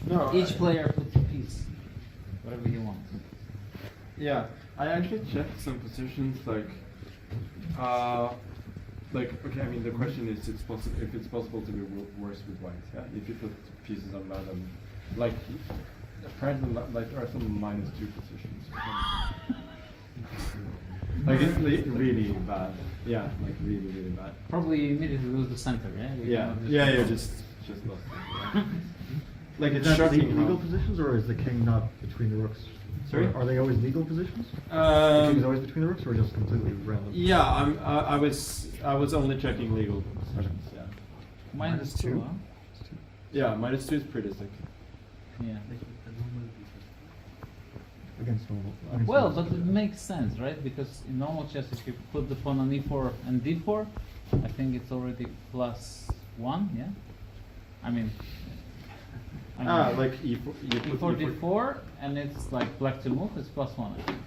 No, Each player puts a piece, whatever he wants. Yeah, I actually checked some positions like okay. I mean, the question is, if it's possible to be worse with white. Yeah, if you put pieces on bottom, like apparently, like there are some -2 positions. Like it's really bad. Yeah, like really bad. Probably you immediately lose the center, yeah? Yeah, just lost it. Yeah. Like it's Is that shocking. legal positions, or is the king not between the rooks? Sorry? Are they always legal positions? The king is always between the rooks, or just completely random? Yeah, I was only checking legal positions. Yeah. -2, huh? Yeah, -2 is pretty sick. Yeah. Against normal. Well, but it makes sense, right? Because in normal chess, if you put the pawn on e4 and d4, I think it's already +1, yeah? I mean Like e4, e4, d4, and it's like black to move, it's +1, I think.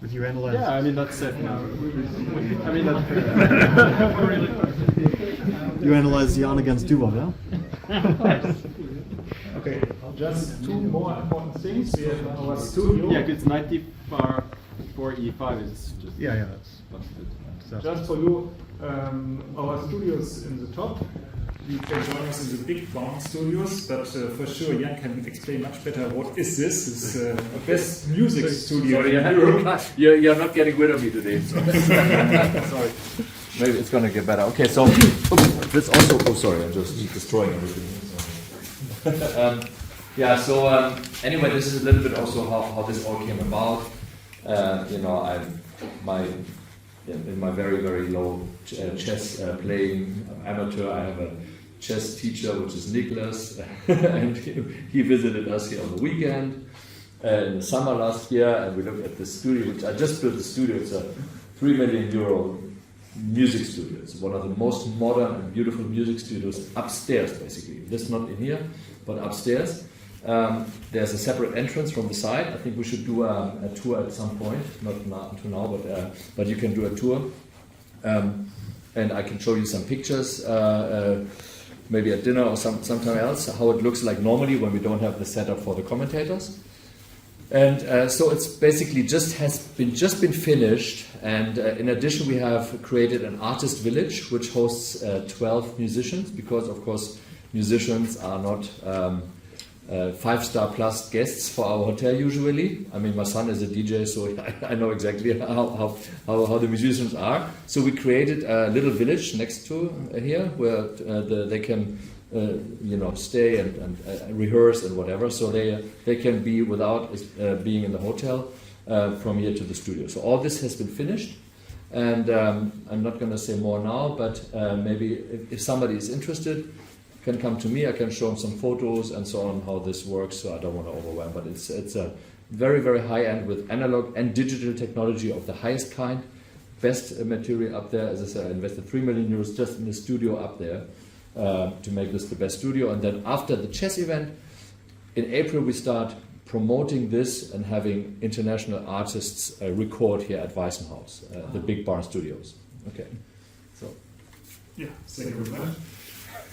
But you analyze. Yeah, I mean that's it now. I mean that's. You analyze Jan against Dubov, yeah? Okay, just two more important things. We have our studio. Yeah, it's 94 e5 is just. Yeah, that's busted. Just for you, our studios in the top. You can join us in the big bound studios, but for sure Jan can explain much better what is this. It's the best music studio in Europe. You're not getting rid of me today. So. Sorry. Maybe it's going to get better. Okay, so this also. Oh, sorry, I'm just destroying everything. Anyway, this is a little bit also how this all came about. In my very low chess playing amateur, I have a chess teacher, which is Niklas, and he visited us here on the weekend in the summer last year, and we looked at the studio, which I just built the studio. It's a €3 million music studio. It's one of the most modern and beautiful music studios upstairs, basically. This is not in here, but upstairs. There's a separate entrance from the side. I think we should do a tour at some point, not now, but you can do a tour. And I can show you some pictures, maybe at dinner or sometime else, how it looks like normally when we don't have the setup for the commentators. And so it's basically just been finished. And in addition, we have created an artist village, which hosts 12 musicians, because of course musicians are not 5-star plus guests for our hotel usually. I mean, my son is a DJ, so I know exactly how the musicians are. So we created a little village next to here where they can stay and rehearse and whatever. So they can be without being in the hotel from here to the studio. So all this has been finished. And I'm not going to say more now, but maybe if somebody is interested, can come to me. I can show them some photos and so on how this works. So I don't want to overwhelm, but it's a very high end with analog and digital technology of the highest kind. Best material up there. As I said, I invested €3 million just in the studio up there to make this the best studio. And then after the chess event in April, we start promoting this and having international artists record here at Weissenhaus, the big barn studios. Okay, so yeah, thank you very much.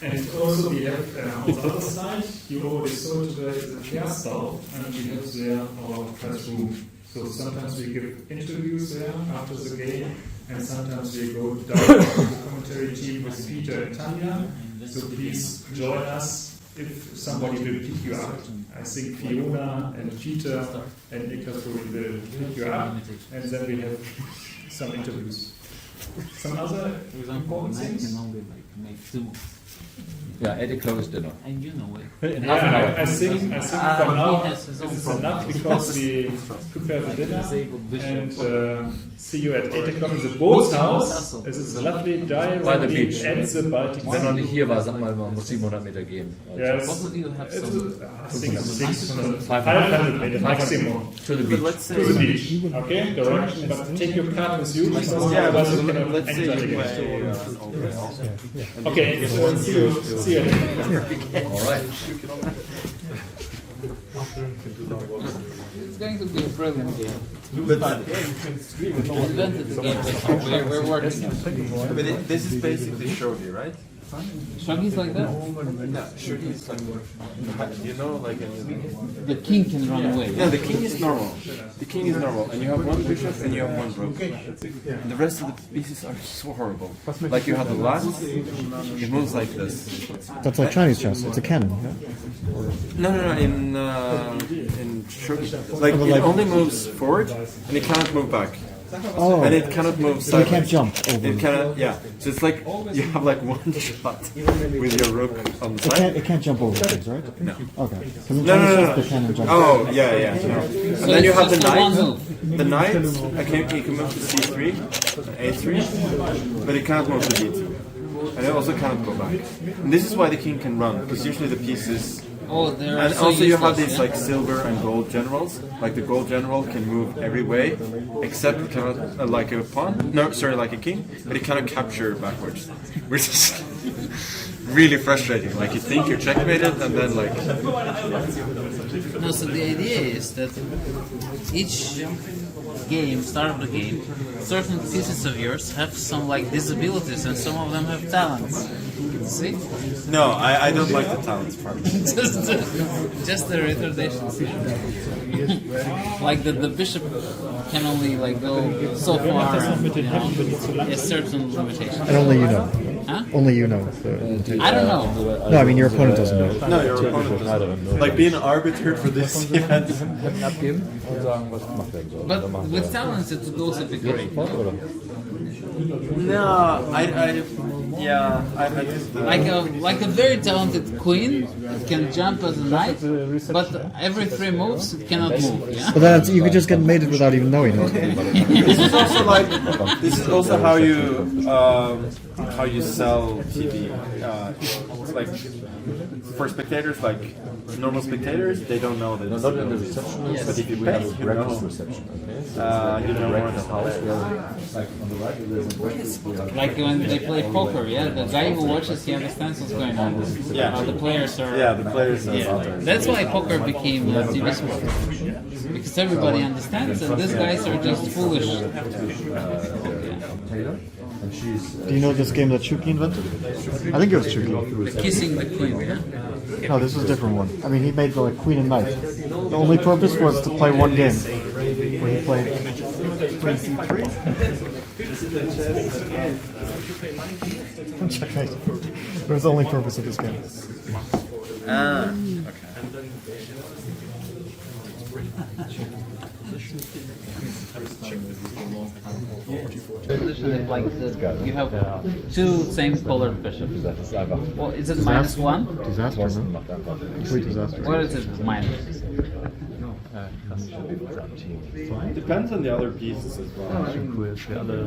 And also we have on the other side, you already saw today the Kerstal, and we have there our classroom. So sometimes we give interviews there after the game, and sometimes we go down to the commentary team with Peter and Tanya. So please join us if somebody will pick you up. I think Fiona and Peter and Niklas will pick you up, and then we have some interviews. Some other important things? yeah, 8 o'clock is dinner. And you know it. In half an hour. I think for now this is enough because we prepare the dinner and see you at 8 o'clock in the Bootshaus. Es ist lovely diary By the beach. and the Baltic Wenn Sea. noch nicht hier war, sag mal, man muss 700 Meter gehen. Yes. Probably you have It's, some. I think 500 meters maximum To the beach. to the beach. Okay, direction, but take your card with you because otherwise you cannot enter again. Okay, so see you. See you. All right. It's going to be a brilliant game. We invented the game, so we're working on it. But this is basically Shogi, right? Shogi's like that? No, Shogi is like, you know, like The king can run away. yeah, the king is normal. The king is normal, and you have one bishop and you have one rook. And the rest of the pieces are so horrible. Like you have the last, it moves like this. That's like Chinese chess. It's a cannon. Yeah? No, in Shogi, like it only moves forward and it cannot move back. Oh, And it cannot move so you sideways. can't jump over. It cannot, yeah. So it's like you have like one shot with your rook on the side. It can't jump over things, right? No. Okay. Because in No, Chinese no, chess, no. the cannon jumps. Oh, yeah. No. And So then you it's have the just a one knight. move. The knight, he can move to c3, a3, but it cannot move to d2. And it also cannot go back. And this is why the king can run, because usually the pieces. Oh, they're And so also you have useless, these yeah? like silver and gold generals. Like the gold general can move every way, except it cannot, like a pawn. No, sorry, like a king, but it cannot capture backwards, which is really frustrating. Like you think you're checkmated, and then like No, so the idea is that each game, start of the game, certain pieces of yours have some like disabilities and some of them have talents. See? no, I don't like the talents part. just the retardations. Like the bishop can only like go so far, and, you know, a certain limitation. And only you know. Huh? Only you know. I don't know. No, I mean your opponent doesn't know. No, your opponent doesn't. Like being an arbiter for this event. But with talents it goes a bit great. No, I just. Like a very talented queen can jump as a knight, but every 3 moves it cannot move. Yeah. But then you could just get mated without even knowing it. This is also like this is also how you sell TV. Like for spectators, like normal spectators, they don't know that. Not in the reception. Yes. But if you have a breakfast reception, okay? You know more than house, like on the right, there's a breakfast. Like when they play poker, yeah, the guy who watches, he understands what's going on. Yeah. The players are. Yeah, the players are. Yeah. That's why poker became a TV sport. Because everybody understands, and these guys are just foolish. And she's Do you know this game that Shuki invented? I think it was Shuki. Kissing the queen, yeah? No, this was a different one. I mean, he made the like queen and knight. The only purpose was to play one game, where he played queen c3. Checkmate. That was the only purpose of this game. Like you have 2 same colored bishops. Well, is it -1? Disaster, man. Complete disaster. What is it minus? Depends on the other pieces as well.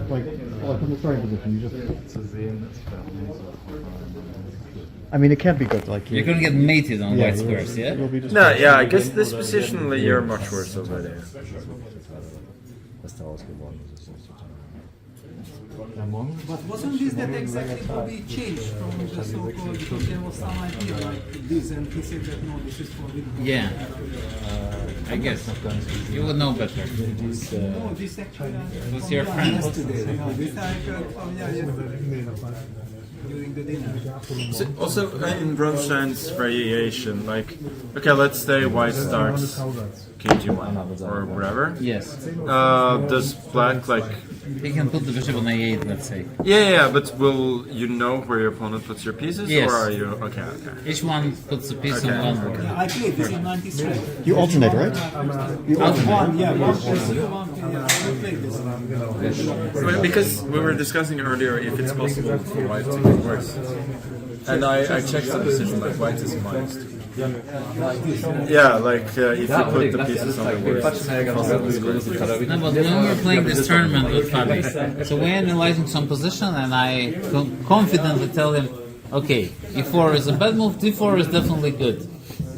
Like in the starting position, you just. I mean, it can't be good. Like You're gonna get mated on white squares, yeah? You'll be just No, yeah, I guess this position you're much worse over there. But wasn't this that exactly how we changed from the so-called, because there was some idea like this, and he said that no, this is for video. Yeah. I guess. You would know better. No, this actually Who's your friend? yesterday. No, this I heard from yesterday during the dinner. So also in Bronstein's variation, like, okay, let's say white starts kg1 or whatever. Yes. Does black like? He can put the bishop on a8, let's say. Yeah, but will you know where your opponent puts your pieces, Yes. or are you okay? Each one puts a piece Okay. on one. I played this in 93. You alternate, right? You alternate. One piece you, one piece, yeah, I played this. Well, because we were discussing earlier if it's possible for white to get worse, and I checked the position like white is minus 2. Yeah, like if you put the pieces on the worst. No, but when we were playing this tournament with Fabi, so we're analyzing some position, and I confidently tell him, okay, e4 is a bad move, d4 is definitely good.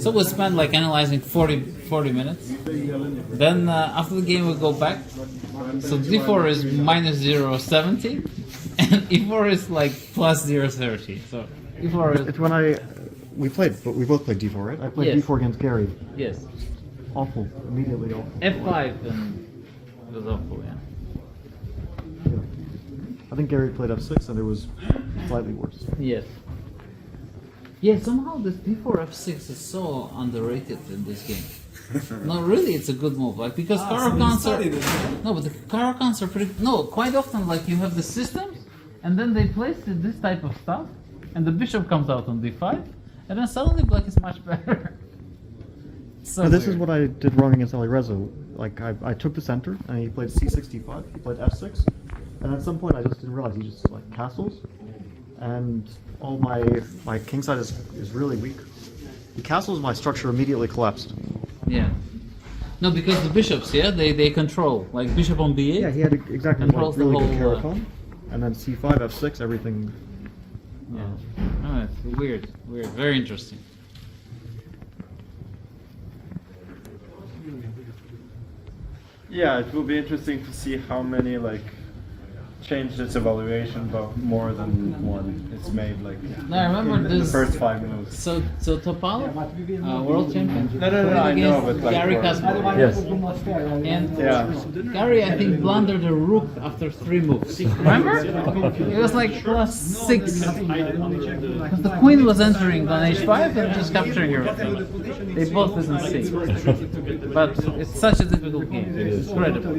So we spent like analyzing 40 minutes. Then after the game we go back. So d4 is minus 0.70, and e4 is like plus 0.30. So e4 is It's when we both played d4, right? I played Yes. d4 against Gary. yes, Awful, immediately awful. f5 and it was awful, yeah. I think Gary played f6 and it was slightly worse. Yes. Yeah, somehow this d4 f6 is so underrated in this game. No, really, it's a good move. Like because Caracons are no, but the Caracons are pretty. No, quite often like you have the systems, and then they place this type of stuff, and the bishop comes out on d5, and then suddenly black is much better. So This weird. is what I did wrong against Alireza. Like I took the center and he played c65. He played f6, and at some point I just didn't realize he just like castles, and all my king side is really weak. He castles, my structure immediately collapsed. Yeah. No, because the bishops, yeah, they control. Like bishop on b8. Yeah, he had exactly Controls like, really the good whole, Caracon, and then c5, f6, everything. Yeah. Oh, it's weird, very interesting. Yeah, it will be interesting to see how many like change this evaluation, but more than one. It's made like No, I remember in the this. first 5 moves. So Topalov, world champion. No, I know, but like Gary for- Kasparov. Yes. And Yeah. Gary, I think, blundered a rook after 3 moves. Remember? It was like +6. Because the queen was entering on h5 and just capturing everything. They both didn't see. But it's such a difficult game. It's incredible.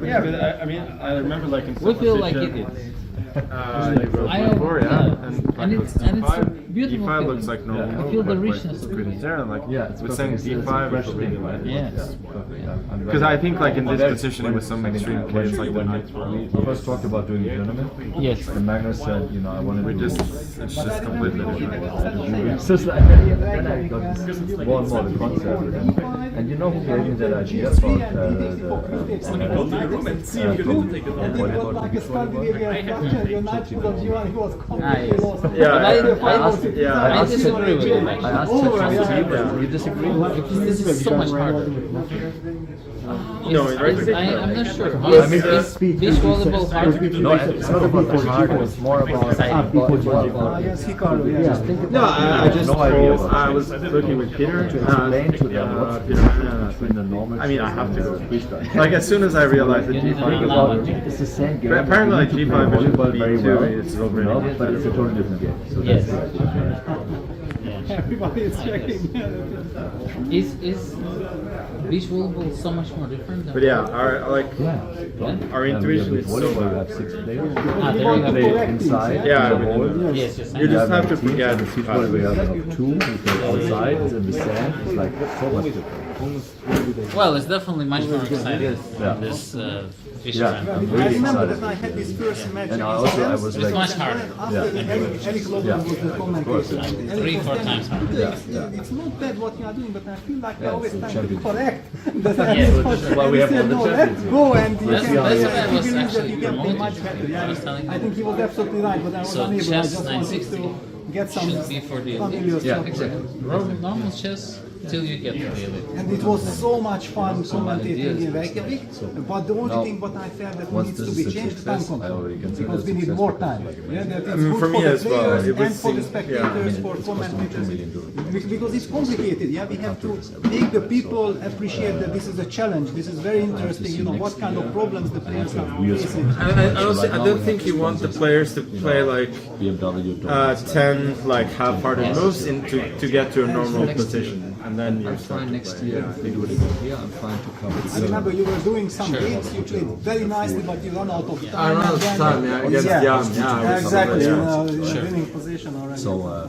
Yeah, but I mean, I remember like in We feel like Superstition, idiots. They wrote I before, yeah. and it's a beautiful D5 feeling. looks like normal. I feel the but, richness of the Queen game. is there, and like Yeah, it's with saying D5, it's really like Yes. because I think like in this position with some extreme case like the knights were We first talked about doing a tournament, Yes. and Magnus said, you know, I wanted we to just it's just completely different. It's just like, then I got this more and more the concept. And you know who gave me that idea about Ah, yes. Yeah, But I I disagree with you. I asked ChatGPT, but you disagree with Because this is so much harder. No, it's very I'm not sure. I mean, Is beach volleyball hard? No, it's not about the hard, it's more about No, I just no idea told, about I was looking with Peter. to explain to them what's the difference between the normal I mean, I chess have and to the go. freestyle. Like as soon as I realized that You need D5 to was know. It's the same game. But apparently, like, You G5 play versus volleyball very B2 well, is already no, much but it's a better. totally different game. So Yes. that's Everybody is checking. Is beach volleyball so much more different than But yeah, our like yeah. our intuition is so volleyball, you bad. have 6 players. Ah, there you Play go. inside. Yeah, in we the hole. do. Yes, yes. You just have to teams forget. and the seat where we have like 2 who play outside in the sand. It's like so much different. Well, it's definitely much more exciting Yeah. than this fish Yeah, round. I'm I really remember excited. that I had this first match. And against I them, was It's like, much harder. after Eric Logan was the commentator. Eric 3-4 was telling times me, harder. It's not bad what you are doing, but I feel like I Yeah, always it's a trying to championship. correct. That I Yeah, did which is not- why and we he have said, all the no, let's championship. go and you That's can what I he was believes that actually you can play promoting. much better. I was telling I him. think he was absolutely right, but I was So unable. I chess just wanted 960 to get some should be for the familiar elite. Yeah, stuff. exactly. Normal chess till you get to the elite. And it was so much fun commentating in Reykjavik. But the only Now, thing what I felt that once needs to this be is a changed, time success, I control. already consider Because it we a need success more for time. like Yeah, that I it's mean, good for me the as well, players it was and for the seem- spectators, yeah. for It's costing 2 million commentators. Because it's complicated. Yeah, we have to make the people appreciate that this is a challenge. This is very interesting. You know what kind of problems the players are facing. I don't think you want the players to play like BMW. 10 like half-hearted moves to get to a normal position, and then you I'm start fine to next play. year. If they do it again here, I'm fine to come. I remember you were doing some games, you played very nicely, but you run out of time. I run out of and then- time, yeah, against Jan, yeah, Exactly, yeah. you know, you're winning position already. So